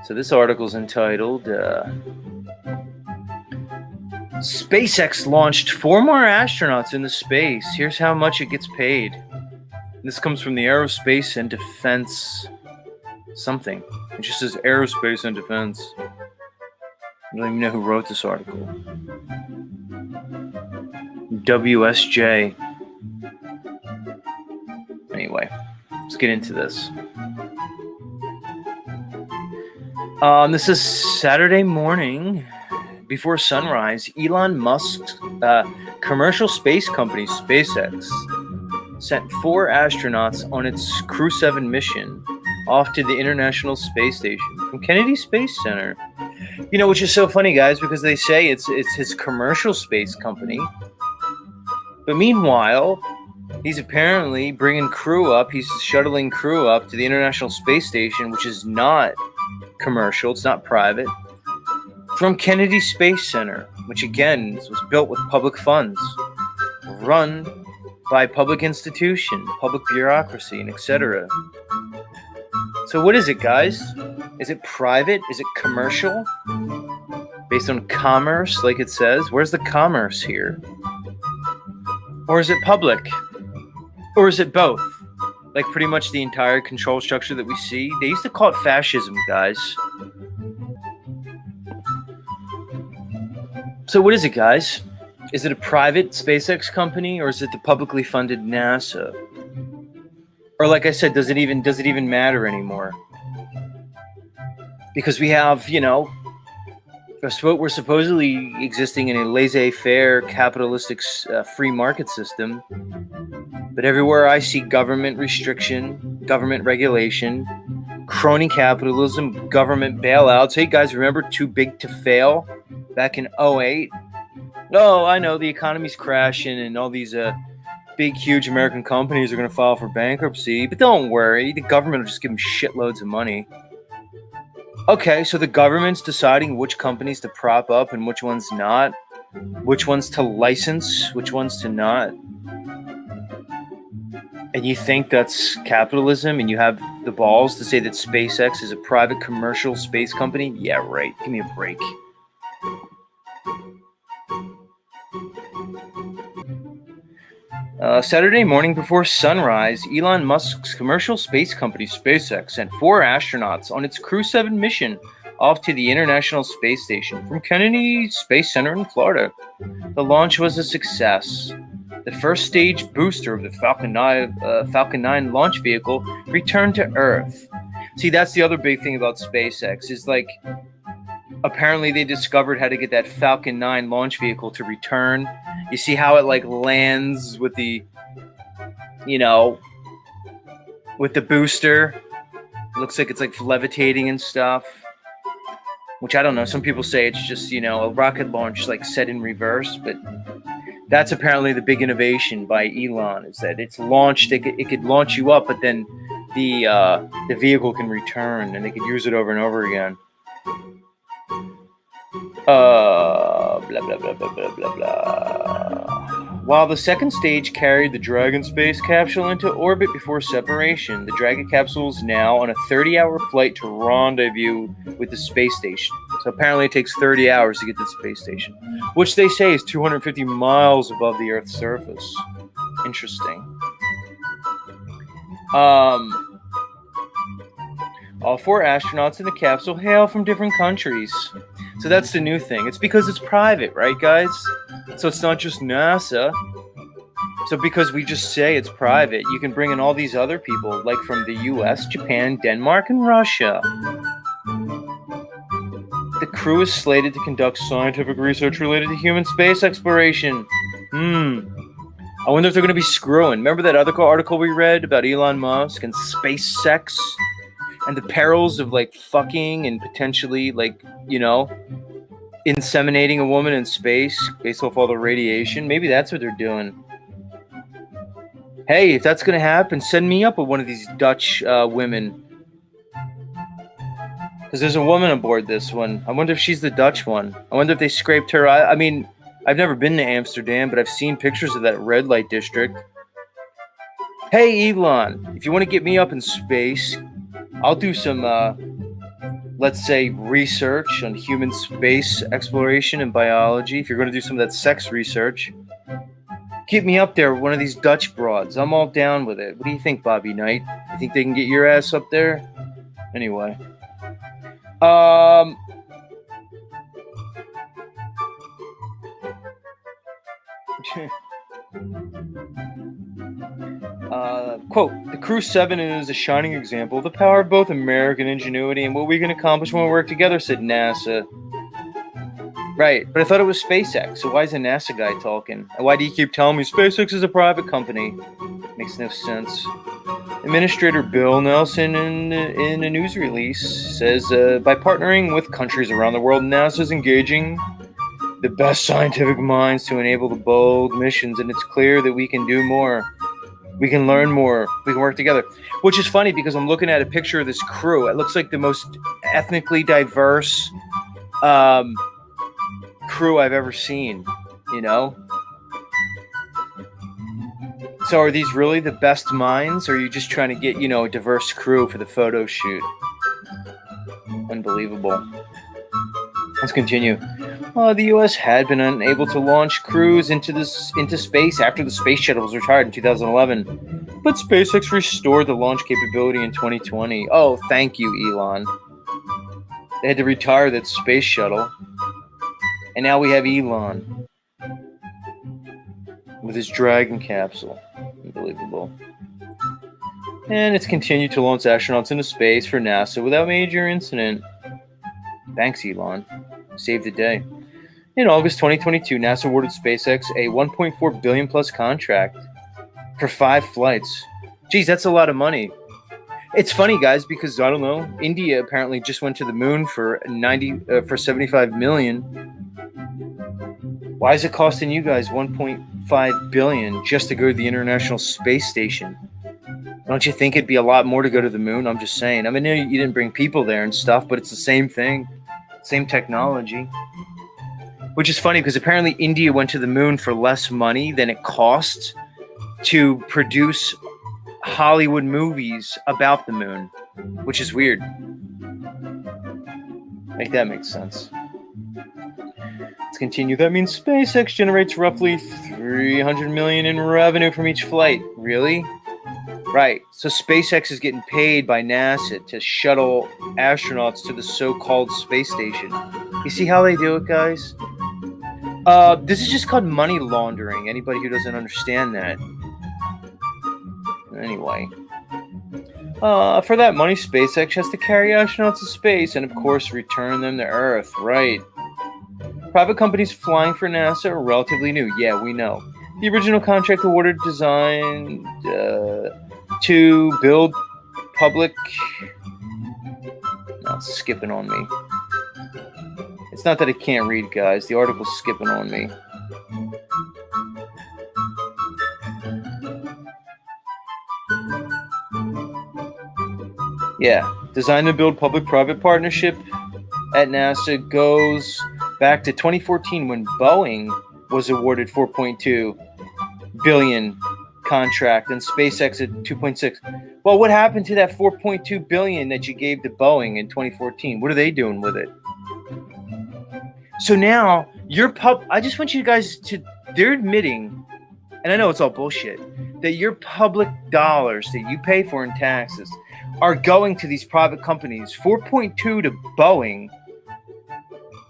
So this article is entitled SpaceX launched 4 more astronauts into space. Here's how much it gets paid. This comes from the Aerospace and Defense something. It just says Aerospace and Defense. I don't even know who wrote this article. WSJ. Anyway, let's get into this. This is Saturday morning before sunrise. Elon Musk's commercial space company, SpaceX, sent 4 astronauts on its Crew 7 mission off to the International Space Station from Kennedy Space Center. You know, which is so funny, guys, because they say it's his commercial space company. But meanwhile, he's apparently bringing crew up. He's shuttling crew up to the International Space Station, which is not commercial. It's not private. From Kennedy Space Center, which again was built with public funds, run by public institution, public bureaucracy, and etc. So what is it, guys? Is it private? Is it commercial? Based on commerce, like it says? Where's the commerce here? Or is it public? Or is it both? Like pretty much the entire control structure that we see? They used to call it fascism, guys. So what is it, guys? Is it a private SpaceX company, or is it the publicly funded NASA? Or like I said, does it even matter anymore? Because we have, you know, we're supposedly existing in a laissez-faire capitalistic free market system, but everywhere I see government restriction, government regulation, crony capitalism, government bailouts. Hey guys, remember Too Big to Fail back in 2008? Oh, I know the economy's crashing and all these big, huge American companies are going to file for bankruptcy, but don't worry, the government will just give them shitloads of money. Okay, so the government's deciding which companies to prop up and which ones not, which ones to license, which ones to not. And you think that's capitalism, and you have the balls to say that SpaceX is a private commercial space company? Yeah, right. Give me a break. Saturday morning before sunrise, Elon Musk's commercial space company SpaceX sent 4 astronauts on its Crew 7 mission off to the International Space Station from Kennedy Space Center in Florida. The launch was a success. The first stage booster of the Falcon 9 launch vehicle returned to Earth. See, that's the other big thing about SpaceX is like, apparently they discovered how to get that Falcon 9 launch vehicle to return. You see how it like lands with the, you know, with the booster. It looks like it's like levitating and stuff. Which I don't know. Some people say it's just, you know, a rocket launch like set in reverse. But that's apparently the big innovation by Elon, is that it's launched. It could launch you up, but then the vehicle can return and they could use it over and over again. Blah, blah, blah, blah, blah, blah, blah. While the second stage carried the Dragon space capsule into orbit before separation, the Dragon capsule is now on a 30-hour flight to rendezvous with the space station. So apparently it takes 30 hours to get to the space station, which they say is 250 miles above the Earth's surface. Interesting. All 4 astronauts in the capsule hail from different countries. So that's the new thing. It's because it's private, right, guys? So it's not just NASA. So because we just say it's private, you can bring in all these other people, like from the U.S., Japan, Denmark, and Russia. The crew is slated to conduct scientific research related to human space exploration. I wonder if they're going to be screwing. Remember that other article we read about Elon Musk and SpaceX? And the perils of like fucking and potentially like, you know, inseminating a woman in space based off all the radiation. Maybe that's what they're doing. Hey, if that's going to happen, send me up with one of these Dutch women. Because there's a woman aboard this one. I wonder if she's the Dutch one. I wonder if they scraped her. I mean, I've never been to Amsterdam, but I've seen pictures of that red light district. Hey, Elon, if you want to get me up in space, I'll do some let's say, research on human space exploration and biology, if you're going to do some of that sex research, get me up there with one of these Dutch broads. I'm all down with it. What do you think, Bobby Knight? You think they can get your ass up there? Anyway. Quote, the Crew 7 is a shining example of the power of both American ingenuity and what we can accomplish when we work together, said NASA. Right, but I thought it was SpaceX, so why is a NASA guy talking? And why do you keep telling me SpaceX is a private company? Makes no sense. Administrator Bill Nelson, in a news release, says by partnering with countries around the world, NASA is engaging the best scientific minds to enable the bold missions, and it's clear that we can do more. We can learn more. We can work together. Which is funny because I'm looking at a picture of this crew. It looks like the most ethnically diverse crew I've ever seen, you know? So are these really the best minds, or are you just trying to get, a diverse crew for the photo shoot? Unbelievable. Let's continue. The U.S. had been unable to launch crews into space after the space shuttle was retired in 2011, but SpaceX restored the launch capability in 2020. Oh, thank you, Elon. They had to retire that space shuttle, and now we have Elon with his Dragon capsule. Unbelievable. And it's continued to launch astronauts into space for NASA without major incident. Thanks, Elon. Saved the day. In August 2022, NASA awarded SpaceX a $1.4 billion plus contract for 5 flights. Geez, that's a lot of money. It's funny, guys, because I don't know. India apparently just went to the moon for $75 million. Why is it costing you guys $1.5 billion just to go to the International Space Station? Don't you think it'd be a lot more to go to the moon? I'm just saying. I mean, you didn't bring people there and stuff, but it's the same thing, same technology. Which is funny because apparently India went to the moon for less money than it cost to produce Hollywood movies about the moon, which is weird. Like, that makes sense. Let's continue. That means SpaceX generates roughly $300 million in revenue from each flight. Really? Right. So SpaceX is getting paid by NASA to shuttle astronauts to the so-called space station. You see how they do it, guys? This is just called money laundering. Anybody who doesn't understand that. Anyway. For that money, SpaceX has to carry astronauts to space and, of course, return them to Earth. Right. Private companies flying for NASA are relatively new. Yeah, we know. The original contract awarded designed to build public... No, it's skipping on me. It's not that I can't read, guys. The article's skipping on me. Yeah, design to build public-private partnership at NASA goes back to 2014 when Boeing was awarded $4.2 billion contract and SpaceX at $2.6. Well, what happened to that $4.2 billion that you gave to Boeing in 2014? What are they doing with it? So now I just want you guys they're admitting, and I know it's all bullshit, that your public dollars that you pay for in taxes are going to these private companies, 4.2 to Boeing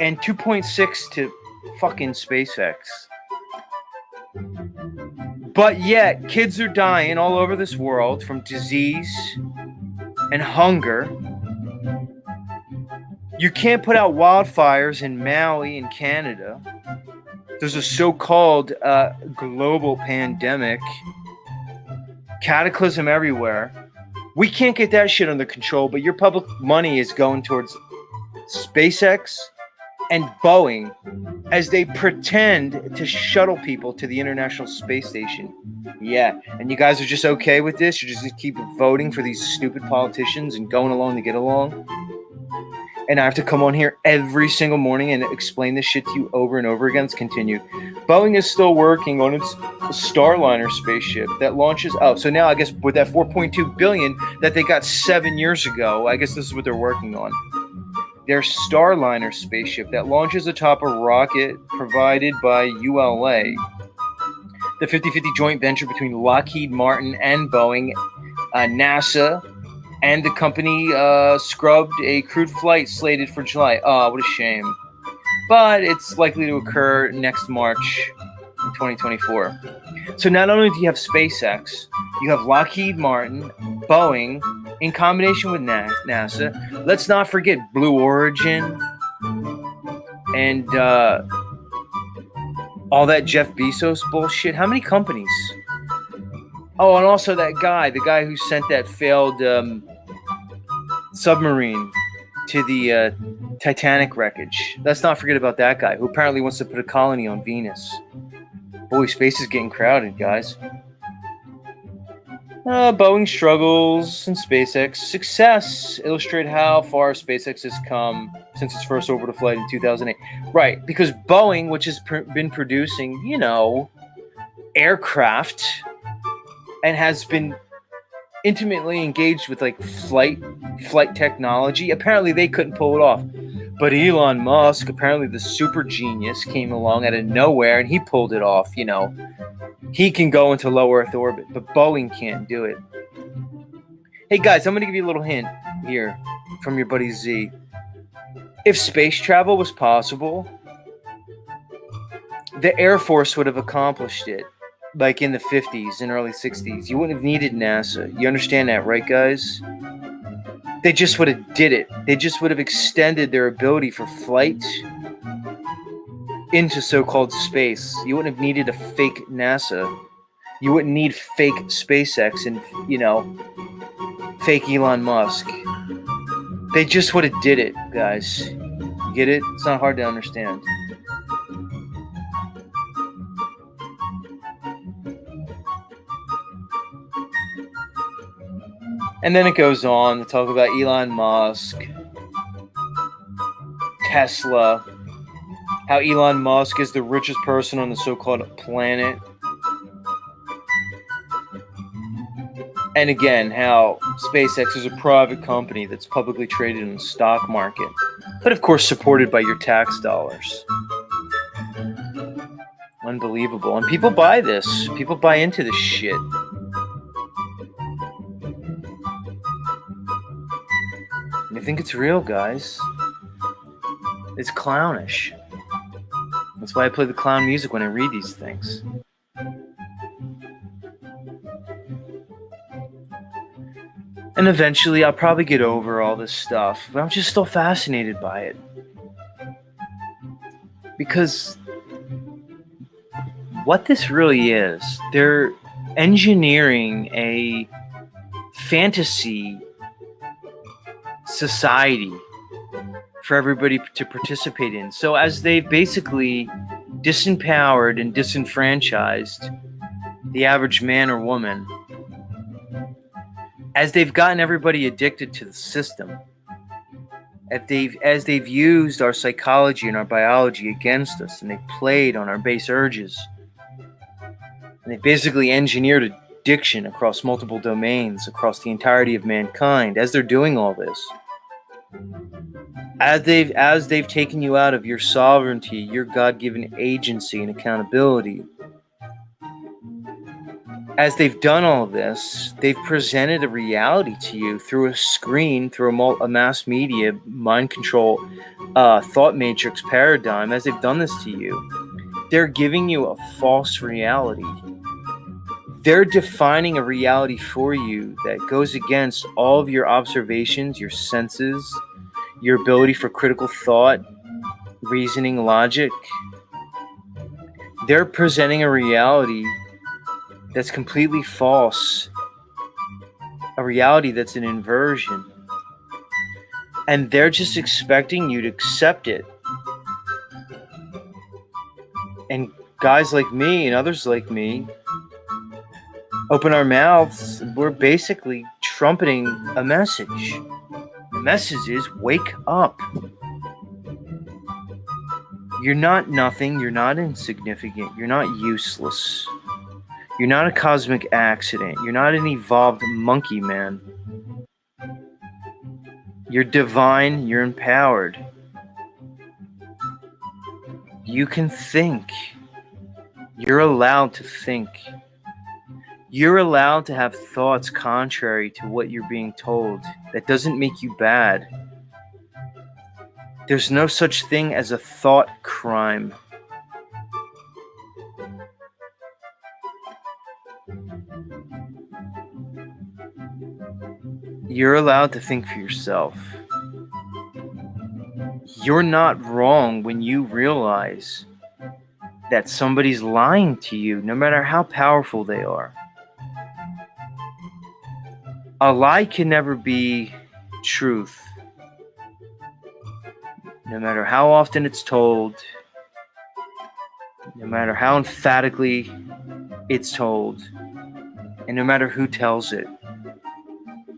and 2.6 to fucking SpaceX. But yet, kids are dying all over this world from disease and hunger. You can't put out wildfires in Maui in Canada. There's a so-called global pandemic. Cataclysm everywhere. We can't get that shit under control, but your public money is going towards SpaceX and Boeing as they pretend to shuttle people to the International Space Station. Yeah, and you guys are just okay with this? You're just going to keep voting for these stupid politicians and going along to get along? And I have to come on here every single morning and explain this shit to you over and over again. Let's continue. Boeing is still working on its Starliner spaceship that launches. Oh, so now I guess with that $4.2 billion that they got 7 years ago, I guess this is what they're working on. their Starliner spaceship that launches atop a rocket provided by ULA, the 50-50 joint venture between Lockheed Martin and Boeing, NASA, and the company scrubbed a crewed flight slated for July. Oh, what a shame. But it's likely to occur next March in 2024. So not only do you have SpaceX, you have Lockheed Martin, Boeing, in combination with NASA. Let's not forget Blue Origin and all that Jeff Bezos bullshit. How many companies? Oh, and also that guy, the guy who sent that failed submarine to the Titanic wreckage. Let's not forget about that guy who apparently wants to put a colony on Venus. Boy, space is getting crowded, guys. Boeing struggles and SpaceX success illustrate how far SpaceX has come since its first orbital flight in 2008. Right, because Boeing, which has been producing, aircraft and has been intimately engaged with like flight technology, apparently they couldn't pull it off. But Elon Musk, apparently the super genius, came along out of nowhere and he pulled it off. He can go into low Earth orbit, but Boeing can't do it. Hey guys, I'm going to give you a little hint here from your buddy Z. If space travel was possible, the Air Force would have accomplished it, like in the 50s and early 60s. You wouldn't have needed NASA. You understand that, right, guys? They just would have did it. They just would have extended their ability for flight into so-called space. You wouldn't have needed a fake NASA. You wouldn't need fake SpaceX and, fake Elon Musk. They just would have did it, guys. You get it? It's not hard to understand. And then it goes on to talk about Elon Musk, Tesla, how Elon Musk is the richest person on the so-called planet. And again, how SpaceX is a private company that's publicly traded in the stock market, but of course supported by your tax dollars. Unbelievable. And people buy this. People buy into this shit. And I think it's real, guys. It's clownish. That's why I play the clown music when I read these things. And eventually I'll probably get over all this stuff, but I'm just still fascinated by it. Because what this really is, they're engineering a fantasy society for everybody to participate in. So as they've basically disempowered and disenfranchised the average man or woman, as they've gotten everybody addicted to the system, as they've used our psychology and our biology against us, and they've played on our base urges, and they've basically engineered addiction across multiple domains, across the entirety of mankind, as they're doing all this, as they've taken you out of your sovereignty, your God-given agency and accountability, as they've done all of this, they've presented a reality to you through a screen, through a mass media, mind control, thought matrix paradigm. As they've done this to you, they're giving you a false reality. They're defining a reality for you that goes against all of your observations, your senses, your ability for critical thought, reasoning, logic. They're presenting a reality that's completely false, a reality that's an inversion. And they're just expecting you to accept it. And guys like me and others like me open our mouths. We're basically trumpeting a message. The message is, wake up. You're not nothing. You're not insignificant. You're not useless. You're not a cosmic accident. You're not an evolved monkey, man. You're divine, you're empowered. You can think. You're allowed to think. You're allowed to have thoughts contrary to what you're being told. That doesn't make you bad. There's no such thing as a thought crime. You're allowed to think for yourself. You're not wrong when you realize that somebody's lying to you, no matter how powerful they are. A lie can never be truth, no matter how often it's told, no matter how emphatically it's told, and no matter who tells it.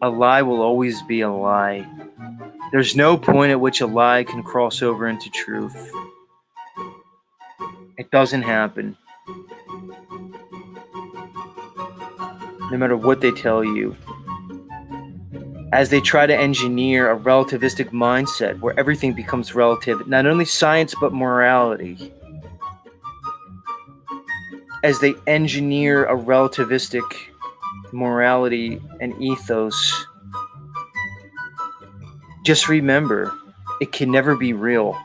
A lie will always be a lie. There's no point at which a lie can cross over into truth. It doesn't happen. No matter what they tell you. As they try to engineer a relativistic mindset where everything becomes relative, not only science but morality. As they engineer a relativistic morality and ethos, just remember, it can never be real.